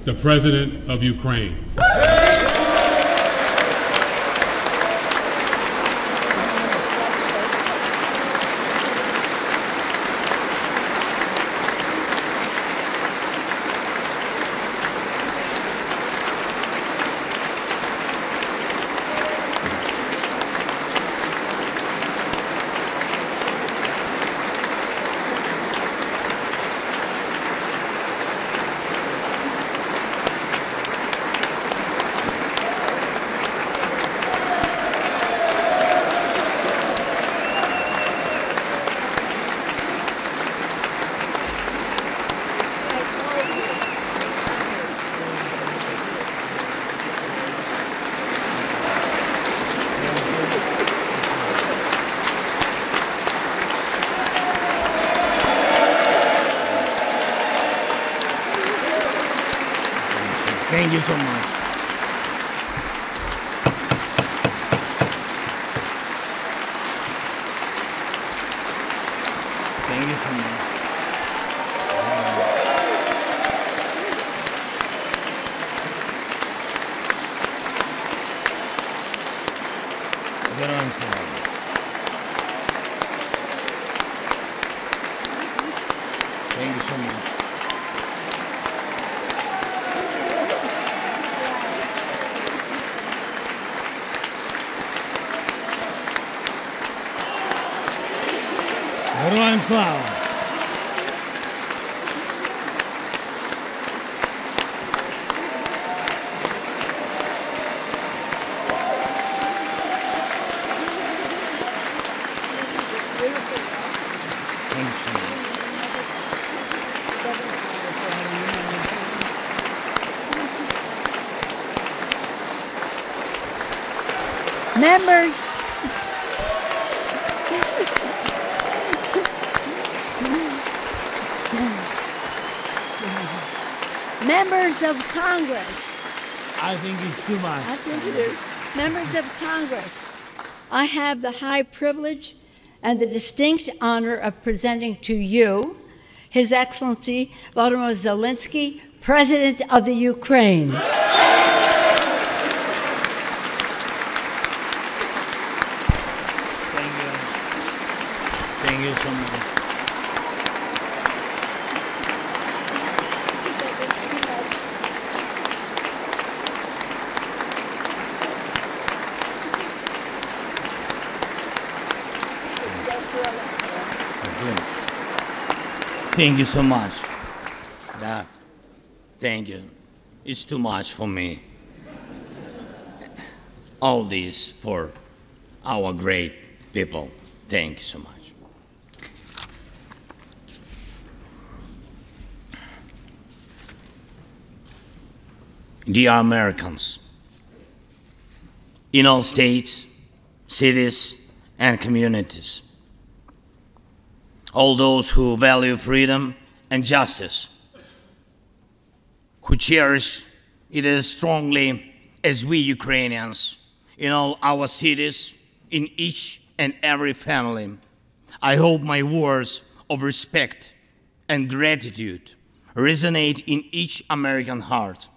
the President of Ukraine. Thank you so much. Thank you so much. Героям слава. Thank you so much. Героям слава! Members, members of Congress. I think it's too much. I think it is. Members of Congress, I have the high privilege and the distinct honor of presenting to you His Excellency Volodymyr Zełeński, President of the Ukraine. Thank you so much. Thank you so much. Thank you. It's too much for me. All this for our great people. Thank you so much. Dear Americans, in all states, cities, and communities, all those who value freedom and justice, who cherish it as strongly as we Ukrainians, in all our cities, in each and every family, I hope my words of respect and gratitude resonate in each American heart.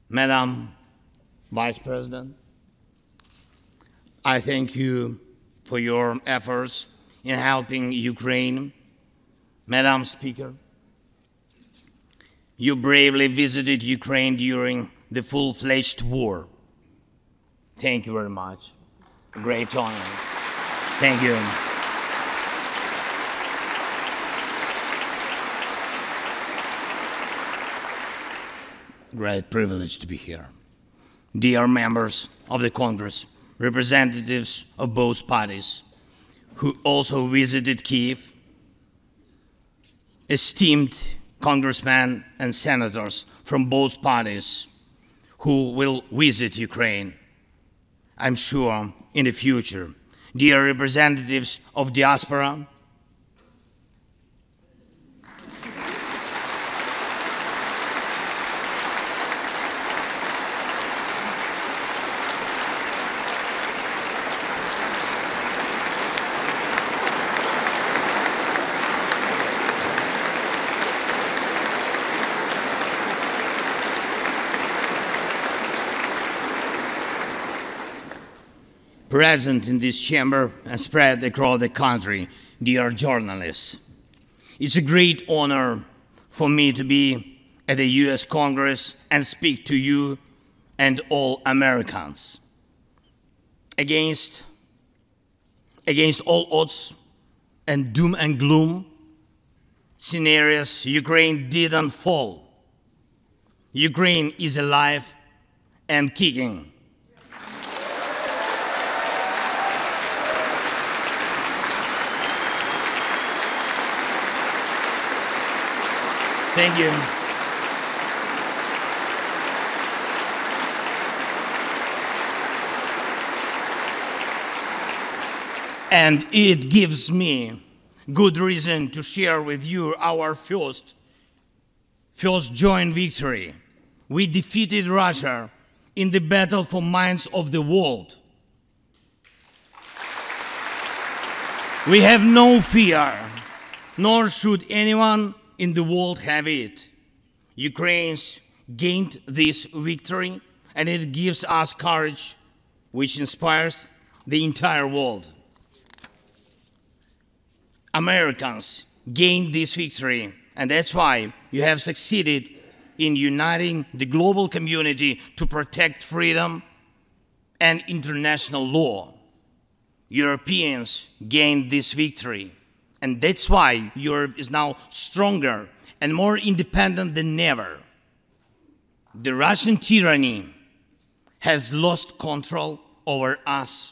Madam Vice President, I thank you for your efforts in helping Ukraine. Madam Speaker, you bravely visited Ukraine during the full-fledged war. Thank you very much. A great honor. Thank you. Great privilege to be here. Dear members of the Congress, representatives of both parties, who also visited Kyiv, esteemed congressmen and senators from both parties who will visit Ukraine, I'm sure, in the future. Dear representatives of diaspora, present in this chamber and spread across the country, dear journalists. It's a great honor for me to be at the U.S. Congress and speak to you and all Americans. Against all odds and doom and gloom scenarios, Ukraine didn't fall. Ukraine is alive and kicking. Thank you. And it gives me good reason to share with you our first joint victory. We defeated Russia in the battle for minds of the world. We have no fear, nor should anyone in the world have it. Ukrainians gained this victory, and it gives us courage, which inspires the entire world. Americans gained this victory, and that's why you have succeeded in uniting the global community to protect freedom and international law. Europeans gained this victory, and that's why Europe is now stronger and more independent than ever. The Russian tyranny has lost control over us.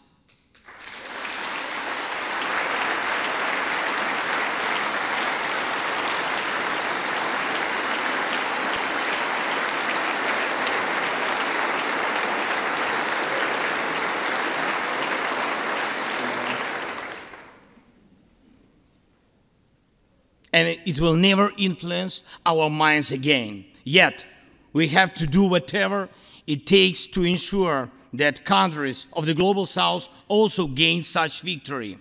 And it will never influence our minds again. Yet, we have to do whatever it takes to ensure that countries of the Global South also gain such victory.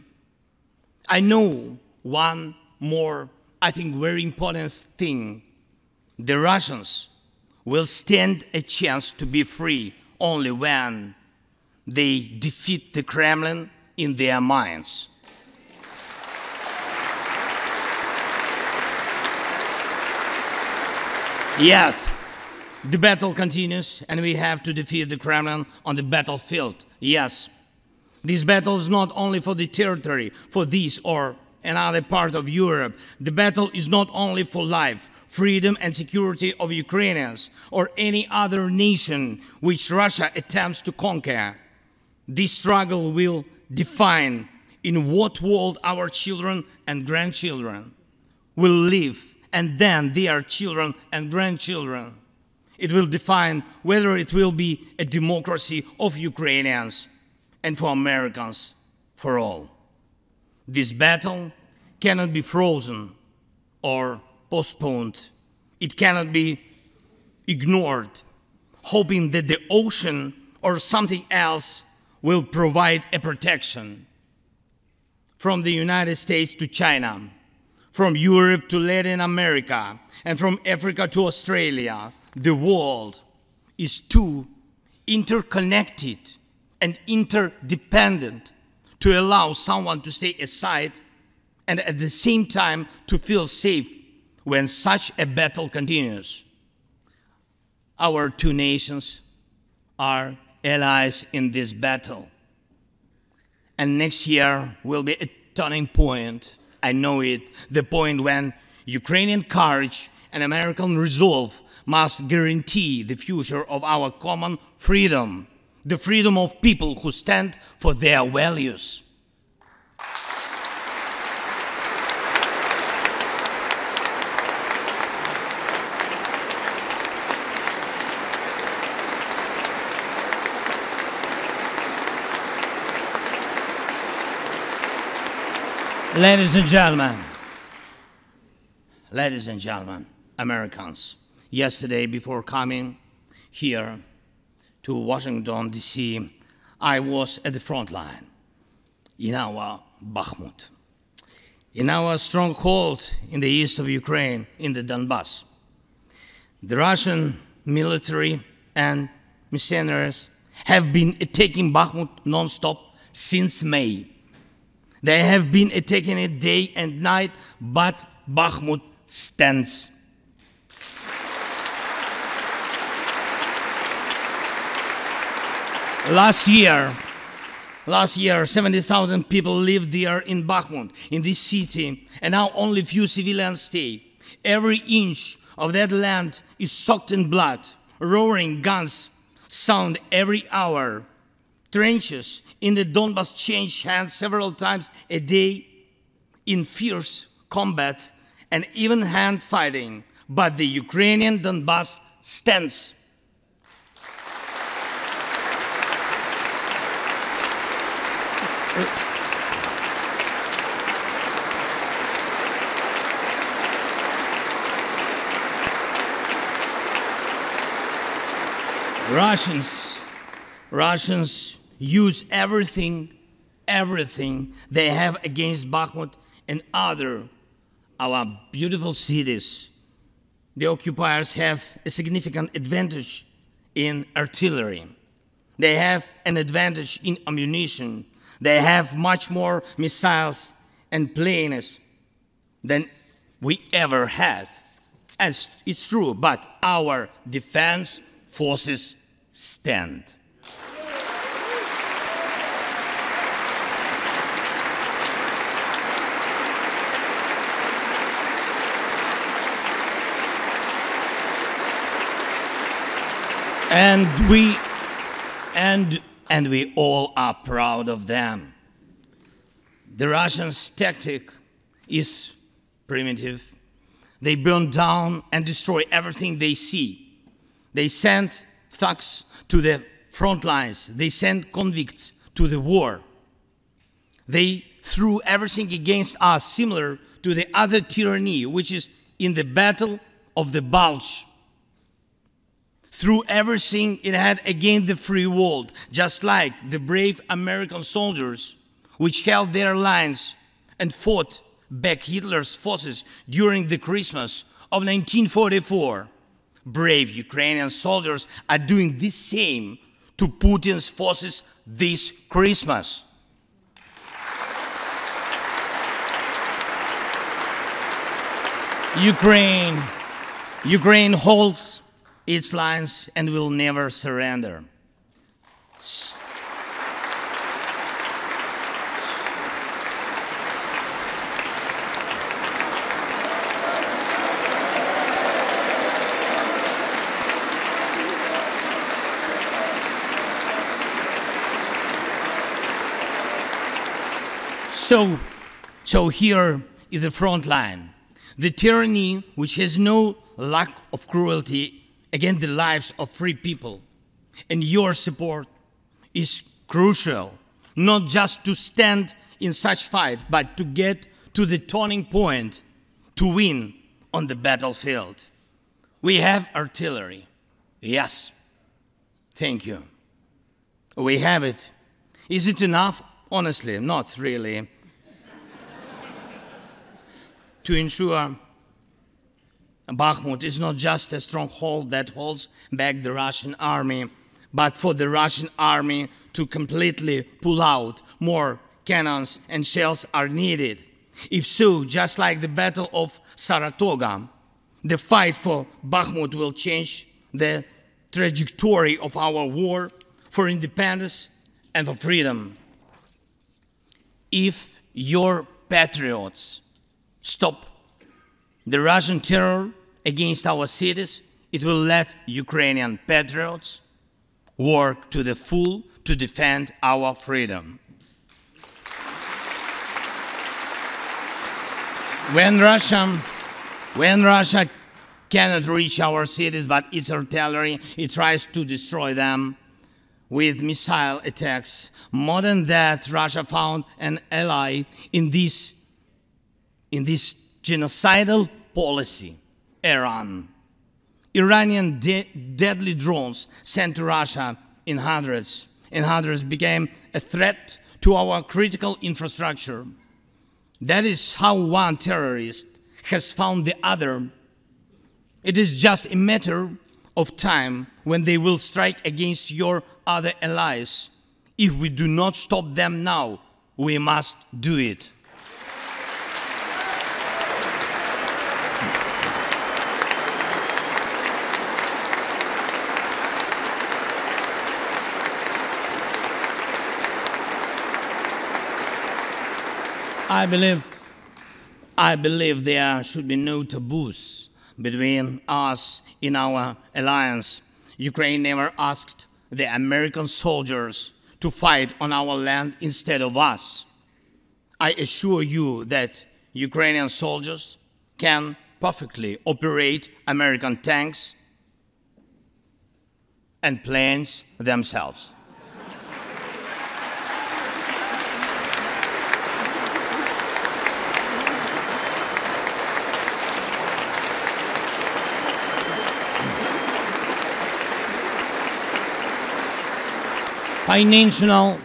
I know one more, I think, very important thing. The Russians will stand a chance to be free only when they defeat the Kremlin in their minds. Yet, the battle continues, and we have to defeat the Kremlin on the battlefield. Yes, this battle is not only for the territory, for this or another part of Europe. The battle is not only for life, freedom, and security of Ukrainians or any other nation which Russia attempts to conquer. This struggle will define in what world our children and grandchildren will live, and then their children and grandchildren. It will define whether it will be a democracy of Ukrainians and for Americans for all. This battle cannot be frozen or postponed. It cannot be ignored, hoping that the ocean or something else will provide a protection. From the United States to China, from Europe to Latin America, and from Africa to Australia, the world is too interconnected and interdependent to allow someone to stay aside and at the same time to feel safe when such a battle continues. Our two nations are allies in this battle. And next year will be a turning point. I know it, the point when Ukrainian courage and American resolve must guarantee the future of our common freedom, the freedom of people who stand for their values. Ladies and gentlemen, Americans, yesterday before coming here to Washington, D.C., I was at the front line in our Bakhmut, in our stronghold in the east of Ukraine, in the Donbass. The Russian military and mercenaries have been attacking Bakhmut non-stop since May. They have been attacking it day and night, but Bakhmut stands. Last year, 70,000 people lived there in Bakhmut, in this city, and now only few civilians stay. Every inch of that land is soaked in blood. Roaring guns sound every hour. Trenches in the Donbas change hands several times a day in fierce combat and even hand fighting. But the Ukrainian Donbas stands. Russians use everything they have against Bakhmut and our beautiful cities. The occupiers have a significant advantage in artillery. They have an advantage in ammunition. They have much more missiles and planes than we ever had. And it's true, but our defense forces stand. And we all are proud of them. The Russians' tactic is primitive. They burn down and destroy everything they see. They send thugs to the front lines. They send convicts to the war. They threw everything against us, similar to the other tyranny, which is in the Battle of the Bulge. Threw everything it had against the free world, just like the brave American soldiers which held their lines and fought back Hitler's forces during the Christmas of 1944. Brave Ukrainian soldiers are doing the same to Putin's forces this Christmas. Ukraine holds its lines and will never surrender. So here is the front line. The tyranny which has no lack of cruelty against the lives of free people. And your support is crucial, not just to stand in such fight, but to get to the turning point to win on the battlefield. We have artillery. Yes. Thank you. We have it. Is it enough? Honestly, not really. To ensure Bakhmut is not just a stronghold that holds back the Russian army, but for the Russian army to completely pull out, more cannons and shells are needed. If so, just like the Battle of Saratoga, the fight for Bakhmut will change the trajectory of our war for independence and for freedom. If your patriots stop the Russian terror against our cities, it will let Ukrainian patriots work to the full to defend our freedom. When Russia cannot reach our cities, but its artillery, it tries to destroy them with missile attacks. More than that, Russia found an ally in this genocidal policy, Iran. Iranian deadly drones sent to Russia in hundreds became a threat to our critical infrastructure. That is how one terrorist has found the other. It is just a matter of time when they will strike against your other allies. If we do not stop them now, we must do it. I believe there should be no taboos between us in our alliance. Ukraine never asked the American soldiers to fight on our land instead of us. I assure you that Ukrainian soldiers can perfectly operate American tanks and planes themselves.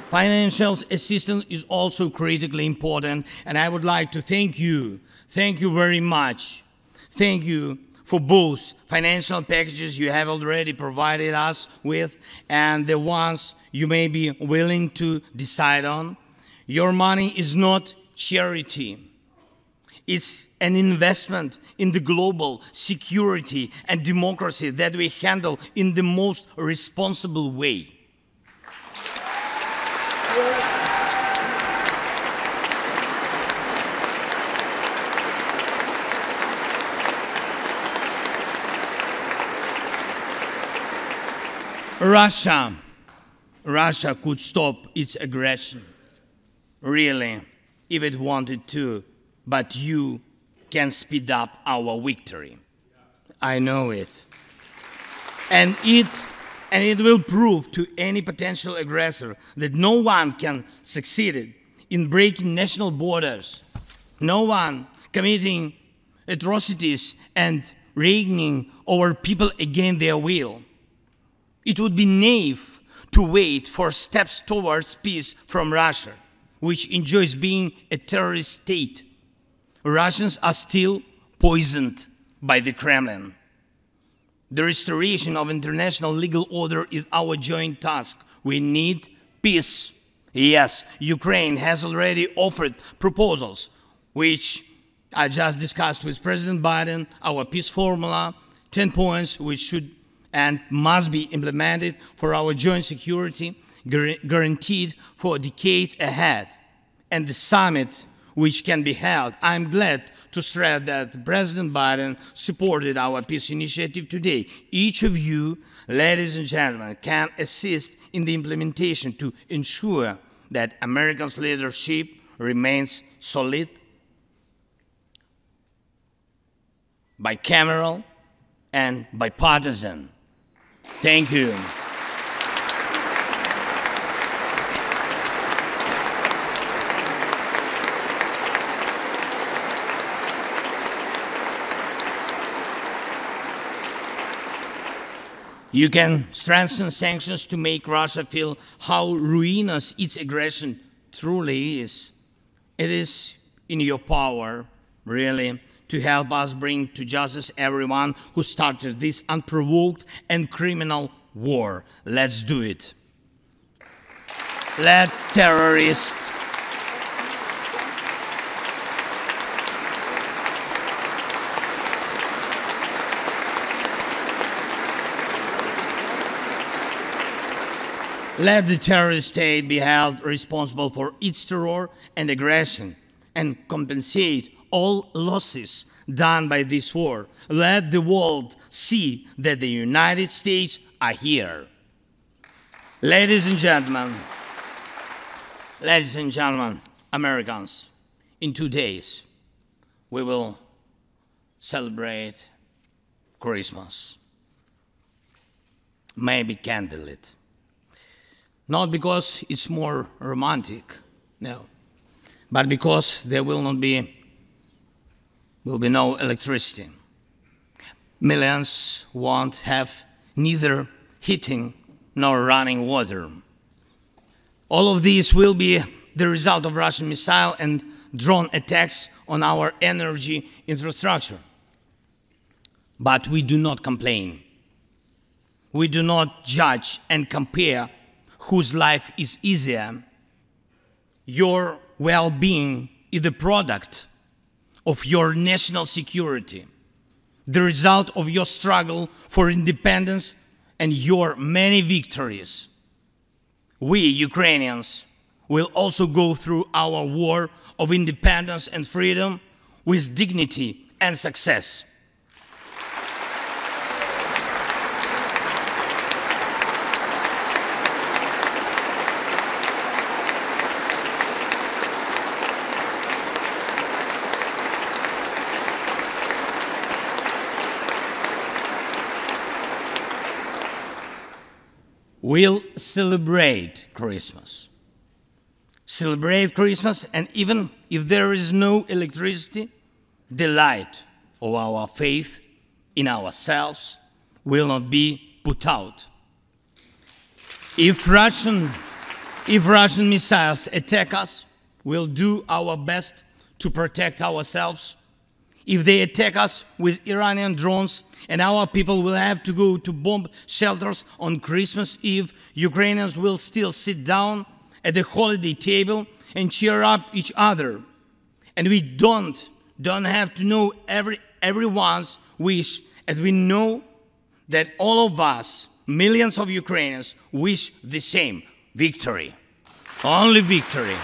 Financial assistance is also critically important, and I would like to thank you very much. Thank you for both financial packages you have already provided us with and the ones you may be willing to decide on. Your money is not charity. It's an investment in the global security and democracy that we handle in the most responsible way. Russia could stop its aggression, really, if it wanted to, but you can speed up our victory. I know it. And it will prove to any potential aggressor that no one can succeed in breaking national borders, no one committing atrocities and reigning over people against their will. It would be naive to wait for steps towards peace from Russia, which enjoys being a terrorist state. Russians are still poisoned by the Kremlin. The restoration of international legal order is our joint task. We need peace. Yes, Ukraine has already offered proposals, which I just discussed with President Biden, our peace formula, 10 points which should and must be implemented for our joint security, guaranteed for decades ahead. And the summit which can be held, I'm glad to stress that President Biden supported our peace initiative today. Each of you, ladies and gentlemen, can assist in the implementation to ensure that America's leadership remains solid, bicameral, and bipartisan. Thank you. You can strengthen sanctions to make Russia feel how ruinous its aggression truly is. It is in your power, really, to help us bring to justice everyone who started this unprovoked and criminal war. Let's do it. Let terrorists Let the terrorist state be held responsible for its terror and aggression and compensate all losses done by this war. Let the world see that the United States are here. Ladies and gentlemen, Americans, in 2 days, we will celebrate Christmas. Maybe candlelit. Not because it's more romantic, no, but because there will be no electricity. Millions won't have neither heating nor running water. All of these will be the result of Russian missile and drone attacks on our energy infrastructure. But we do not complain. We do not judge and compare whose life is easier. Your well-being is the product of your national security, the result of your struggle for independence and your many victories. We, Ukrainians, will also go through our war of independence and freedom with dignity and success. We'll celebrate Christmas. Celebrate Christmas, and even if there is no electricity, the light of our faith in ourselves will not be put out. If Russian missiles attack us, we'll do our best to protect ourselves. If they attack us with Iranian drones and our people will have to go to bomb shelters on Christmas Eve, Ukrainians will still sit down at the holiday table and cheer up each other. And we don't have to know everyone's wish, as we know that all of us, millions of Ukrainians, wish the same: victory. Only victory.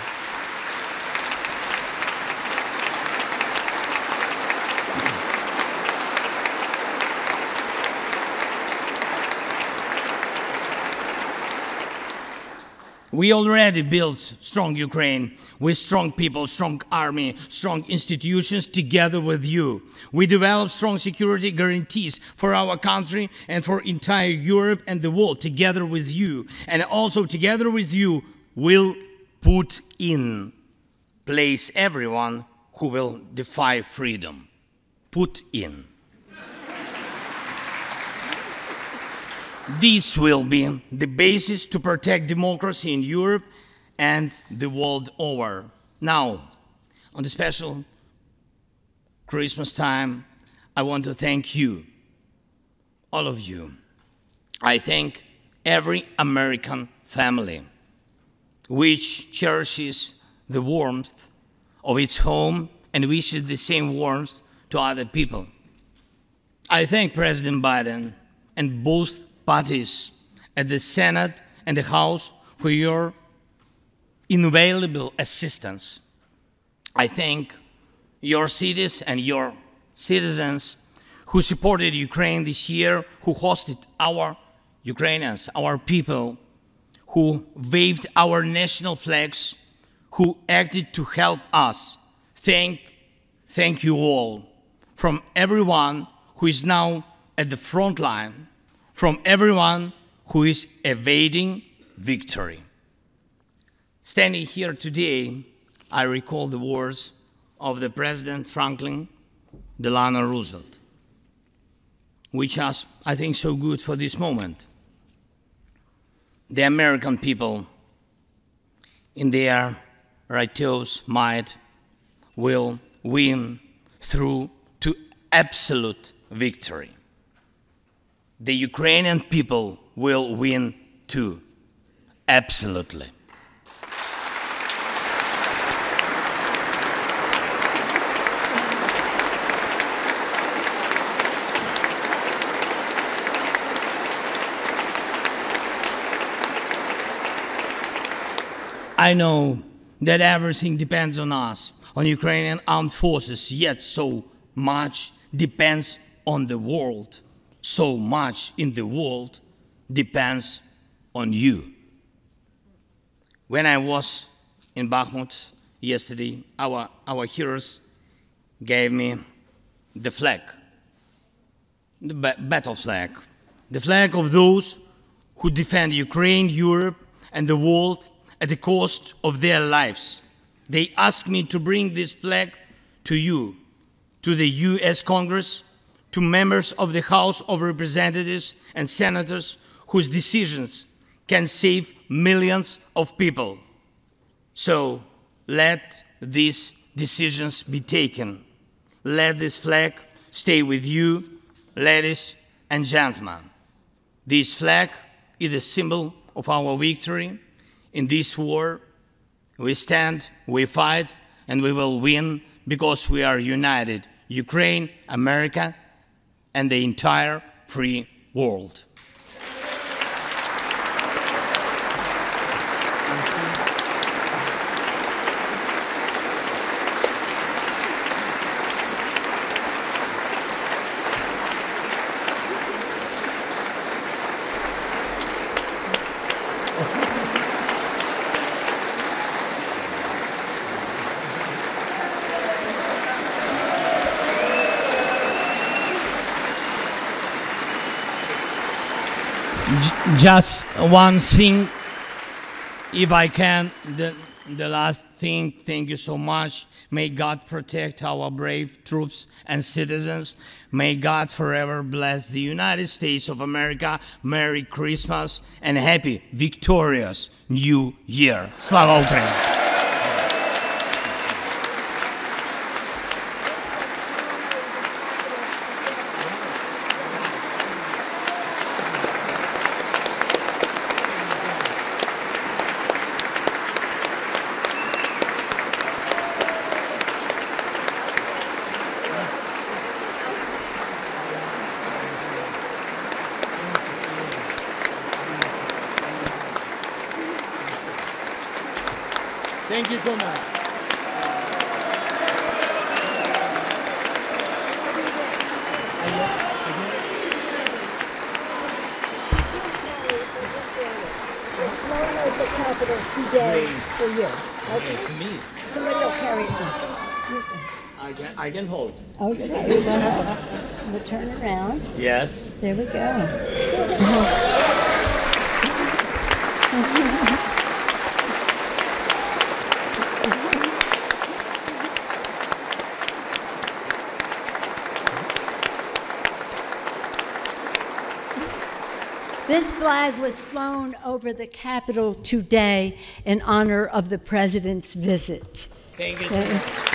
We already built strong Ukraine with strong people, strong army, strong institutions together with you. We developed strong security guarantees for our country and for entire Europe and the world together with you. And also together with you, we'll put in place everyone who will defy freedom. Put in. This will be the basis to protect democracy in Europe and the world over. Now, on the special Christmas time, I want to thank you, all of you. I thank every American family which cherishes the warmth of its home and wishes the same warmth to other people. I thank President Biden and both parties at the Senate and the House for your invaluable assistance. I thank your cities and your citizens who supported Ukraine this year, who hosted our Ukrainians, our people, who waved our national flags, who acted to help us. Thank you all, from everyone who is now at the front line, from everyone who is evading victory. Standing here today, I recall the words of the President Franklin Delano Roosevelt, which are, I think, so good for this moment. The American people, in their righteous might, will win through to absolute victory. The Ukrainian people will win too, absolutely. I know that everything depends on us, on Ukrainian armed forces, yet so much depends on the world. So much in the world depends on you. When I was in Bakhmut yesterday, our heroes gave me the flag, the battle flag, the flag of those who defend Ukraine, Europe, and the world at the cost of their lives. They asked me to bring this flag to you, to the US Congress, to members of the House of Representatives and senators whose decisions can save millions of people. So let these decisions be taken. Let this flag stay with you, ladies and gentlemen. This flag is a symbol of our victory in this war. We stand, we fight, and we will win because we are united, Ukraine, America, and the entire free world. Just one thing, if I can, the last thing, thank you so much. May God protect our brave troops and citizens. May God forever bless the United States of America. Merry Christmas and happy, victorious New Year. Slava Ukraini! Thank you so much. The Capitol today for you. Okay. To me, Somebody will carry it. I can hold. Okay. We'll turn around. Yes. There we go. This flag was flown over the Capitol today in honor of the President's visit. Thank you so much.